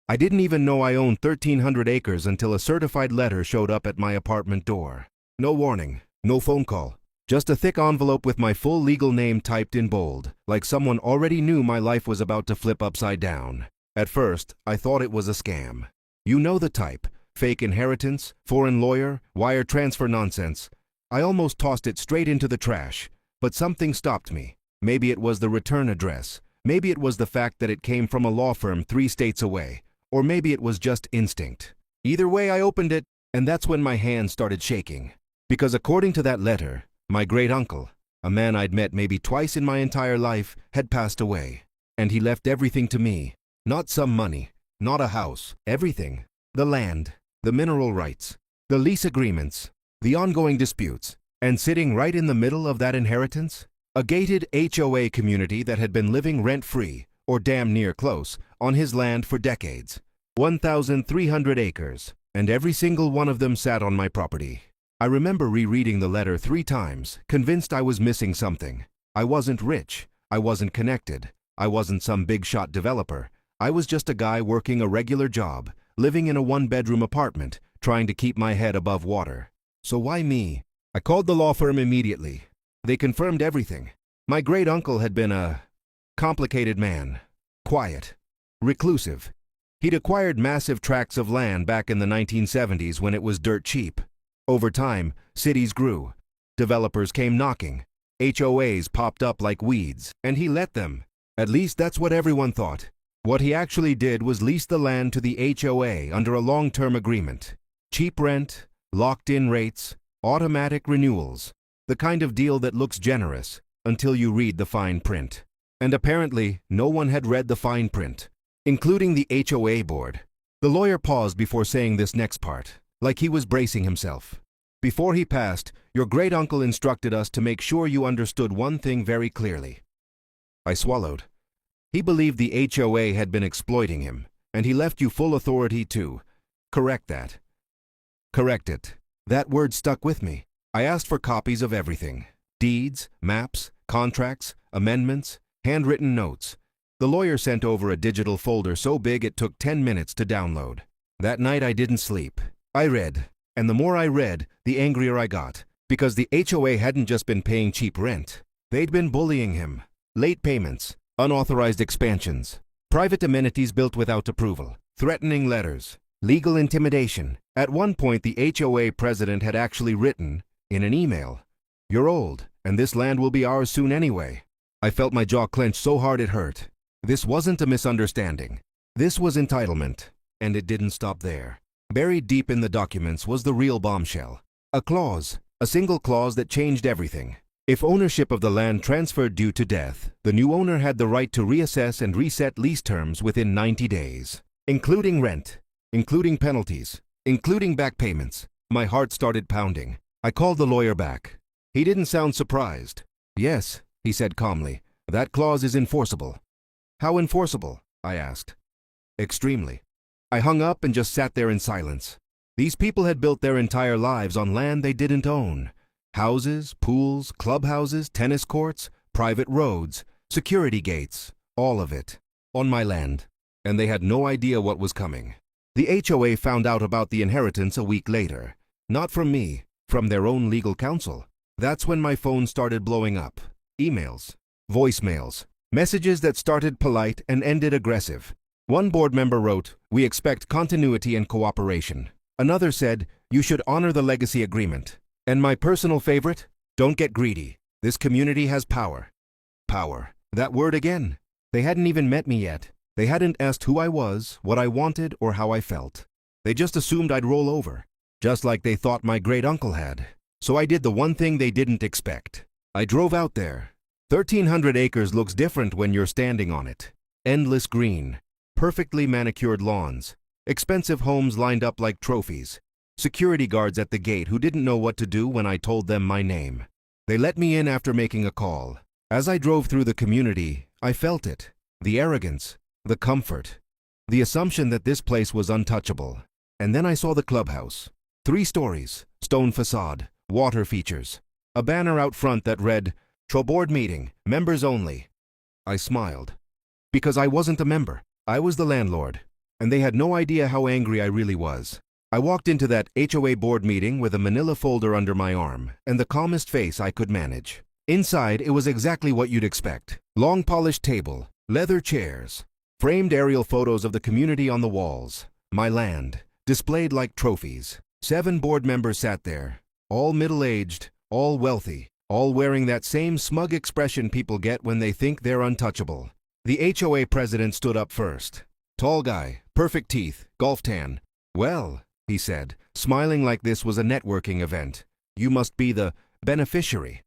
I didn't even know I owned 1,300 acres until a certified letter showed up at my apartment door. No warning, no phone call, just a thick envelope with my full legal name typed in bold, like someone already knew my life was about to flip upside down. At first, I thought it was a scam. You know the type. Fake inheritance, foreign lawyer, wire transfer nonsense. I almost tossed it straight into the trash, but something stopped me. Maybe it was the return address. Maybe it was the fact that it came from a law firm 3 states away. Or maybe it was just instinct. Either way, I opened it, and that's when my hands started shaking. Because according to that letter, my great-uncle, a man I'd met maybe twice in my entire life, had passed away. And he left everything to me. Not some money, not a house, everything. The land, the mineral rights, the lease agreements, the ongoing disputes. And sitting right in the middle of that inheritance, a gated HOA community that had been living rent-free, or damn near close, on his land for decades. 1,300 acres, and every single one of them sat on my property. I remember rereading the letter 3 times, convinced I was missing something. I wasn't rich, I wasn't connected, I wasn't some big-shot developer. I was just a guy working a regular job, living in a 1-bedroom apartment, trying to keep my head above water. So why me? I called the law firm immediately. They confirmed everything. My great-uncle had been a complicated man, quiet, reclusive. He'd acquired massive tracts of land back in the 1970s when it was dirt cheap. Over time, cities grew. Developers came knocking. HOAs popped up like weeds, and he let them. At least that's what everyone thought. What he actually did was lease the land to the HOA under a long-term agreement. Cheap rent, locked-in rates, automatic renewals. The kind of deal that looks generous until you read the fine print. And apparently, no one had read the fine print, including the HOA board. The lawyer paused before saying this next part, like he was bracing himself. Before he passed, your great-uncle instructed us to make sure you understood one thing very clearly. I swallowed. He believed the HOA had been exploiting him, and he left you full authority to correct that. Correct it. That word stuck with me. I asked for copies of everything. Deeds, maps, contracts, amendments, handwritten notes. The lawyer sent over a digital folder so big it took 10 minutes to download. That night I didn't sleep. I read, and the more I read, the angrier I got, because the HOA hadn't just been paying cheap rent. They'd been bullying him. Late payments, unauthorized expansions, private amenities built without approval, threatening letters, legal intimidation. At one point, the HOA president had actually written, in an email, "You're old, and this land will be ours soon anyway." I felt my jaw clench so hard it hurt. This wasn't a misunderstanding. This was entitlement, and it didn't stop there. Buried deep in the documents was the real bombshell. A clause, a single clause that changed everything. If ownership of the land transferred due to death, the new owner had the right to reassess and reset lease terms within 90 days, including rent, including penalties, including back payments. My heart started pounding. I called the lawyer back. He didn't sound surprised. "Yes," he said calmly, "that clause is enforceable." "How enforceable?" I asked. "Extremely." I hung up and just sat there in silence. These people had built their entire lives on land they didn't own. Houses, pools, clubhouses, tennis courts, private roads, security gates, all of it, on my land. And they had no idea what was coming. The HOA found out about the inheritance a week later. Not from me, from their own legal counsel. That's when my phone started blowing up. Emails, voicemails, messages that started polite and ended aggressive. One board member wrote, "We expect continuity and cooperation." Another said, "You should honor the legacy agreement." And my personal favorite, "Don't get greedy. This community has power." Power. That word again. They hadn't even met me yet. They hadn't asked who I was, what I wanted, or how I felt. They just assumed I'd roll over, just like they thought my great-uncle had. So I did the one thing they didn't expect. I drove out there. 1,300 acres looks different when you're standing on it. Endless green, perfectly manicured lawns, expensive homes lined up like trophies, security guards at the gate who didn't know what to do when I told them my name. They let me in after making a call. As I drove through the community, I felt it. The arrogance, the comfort, the assumption that this place was untouchable. And then I saw the clubhouse. 3 stories, stone facade, water features, a banner out front that read, "Board meeting, members only." I smiled. Because I wasn't a member. I was the landlord. and they had no idea how angry I really was. I walked into that HOA board meeting with a manila folder under my arm and the calmest face I could manage. Inside, it was exactly what you'd expect. Long polished table, leather chairs, framed aerial photos of the community on the walls, my land, displayed like trophies. 7 board members sat there, all middle-aged, all wealthy, all wearing that same smug expression people get when they think they're untouchable. The HOA president stood up first. Tall guy, perfect teeth, golf tan. "Well," he said, smiling like this was a networking event, "you must be the beneficiary."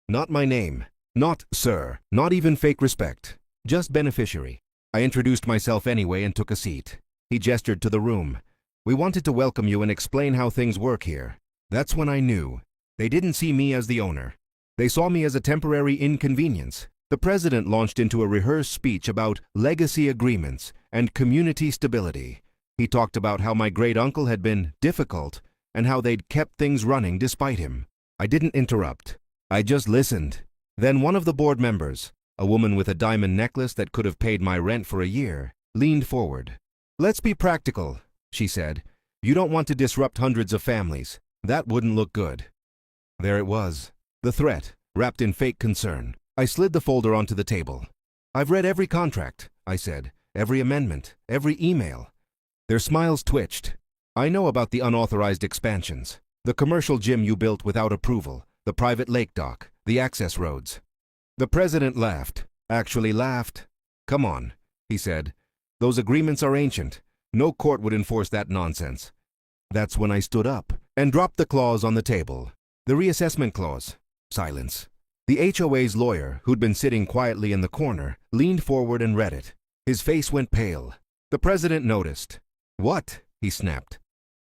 Not my name. Not sir. Not even fake respect. Just beneficiary. I introduced myself anyway and took a seat. He gestured to the room. "We wanted to welcome you and explain how things work here." That's when I knew. They didn't see me as the owner. They saw me as a temporary inconvenience. The president launched into a rehearsed speech about legacy agreements and community stability. He talked about how my great-uncle had been difficult and how they'd kept things running despite him. I didn't interrupt. I just listened. Then one of the board members, a woman with a diamond necklace that could have paid my rent for a year, leaned forward. "Let's be practical," she said. "You don't want to disrupt hundreds of families. That wouldn't look good." There it was, the threat, wrapped in fake concern. I slid the folder onto the table. "I've read every contract," I said, "every amendment, every email." Their smiles twitched. "I know about the unauthorized expansions, the commercial gym you built without approval, the private lake dock, the access roads." The president laughed, actually laughed. "Come on," he said. "Those agreements are ancient. No court would enforce that nonsense." That's when I stood up and dropped the clause on the table. The reassessment clause. Silence. The HOA's lawyer, who'd been sitting quietly in the corner, leaned forward and read it. His face went pale. The president noticed. "What?" he snapped.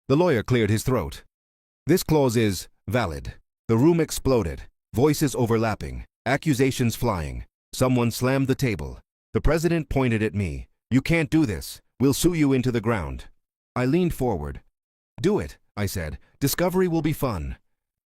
The lawyer cleared his throat. "This clause is valid." The room exploded, voices overlapping, accusations flying. Someone slammed the table. The president pointed at me. "You can't do this. We'll sue you into the ground." I leaned forward. "Do it," I said. "Discovery will be fun."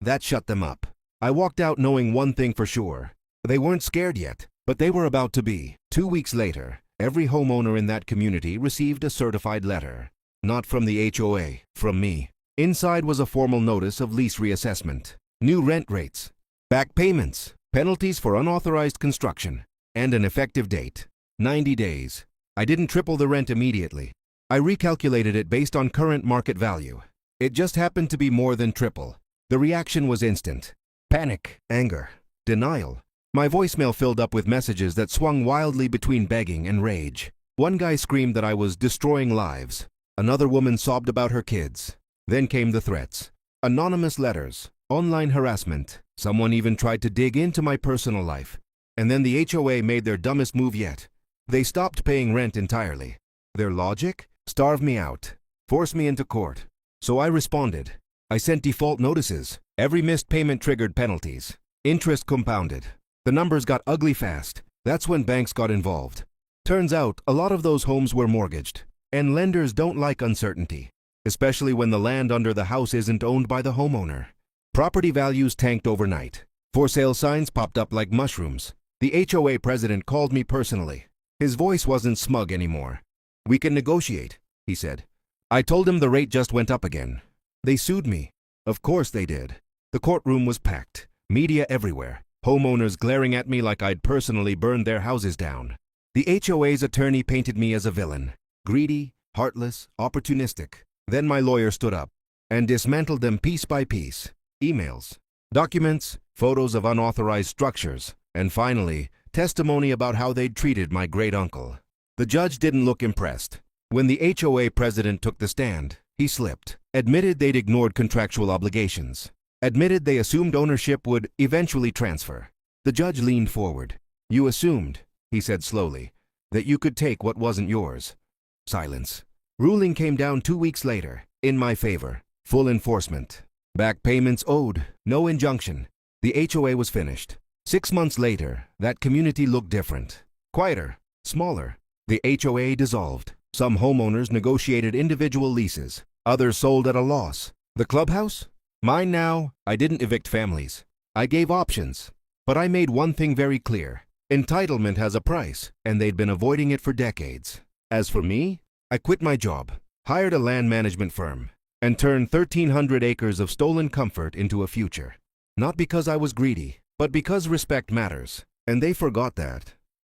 That shut them up. I walked out knowing one thing for sure. They weren't scared yet, but they were about to be. 2 weeks later, every homeowner in that community received a certified letter. Not from the HOA, from me. Inside was a formal notice of lease reassessment, new rent rates, back payments, penalties for unauthorized construction, and an effective date. 90 days. I didn't triple the rent immediately. I recalculated it based on current market value. It just happened to be more than triple. The reaction was instant. Panic, anger, denial. My voicemail filled up with messages that swung wildly between begging and rage. One guy screamed that I was destroying lives. Another woman sobbed about her kids. Then came the threats. Anonymous letters, online harassment. Someone even tried to dig into my personal life. And then the HOA made their dumbest move yet. They stopped paying rent entirely. Their logic? Starve me out. Force me into court. So I responded. I sent default notices. Every missed payment triggered penalties. Interest compounded. The numbers got ugly fast. That's when banks got involved. Turns out, a lot of those homes were mortgaged. And lenders don't like uncertainty, especially when the land under the house isn't owned by the homeowner. Property values tanked overnight. For sale signs popped up like mushrooms. The HOA president called me personally. His voice wasn't smug anymore. "We can negotiate," he said. I told him the rate just went up again. They sued me. Of course they did. The courtroom was packed. Media everywhere. Homeowners glaring at me like I'd personally burned their houses down. The HOA's attorney painted me as a villain. Greedy, heartless, opportunistic. Then my lawyer stood up and dismantled them piece by piece. Emails, documents, photos of unauthorized structures, and finally, testimony about how they'd treated my great-uncle. The judge didn't look impressed. When the HOA president took the stand, he slipped, admitted they'd ignored contractual obligations, admitted they assumed ownership would eventually transfer. The judge leaned forward. "You assumed," he said slowly, "that you could take what wasn't yours." Silence. Ruling came down 2 weeks later, in my favor. Full enforcement. Back payments owed, no injunction. The HOA was finished. 6 months later, that community looked different. Quieter, smaller. The HOA dissolved. Some homeowners negotiated individual leases. Others sold at a loss. The clubhouse? Mine now. I didn't evict families. I gave options. But I made one thing very clear. Entitlement has a price, and they'd been avoiding it for decades. As for me, I quit my job, hired a land management firm, and turned 1,300 acres of stolen comfort into a future. Not because I was greedy, but because respect matters. And they forgot that.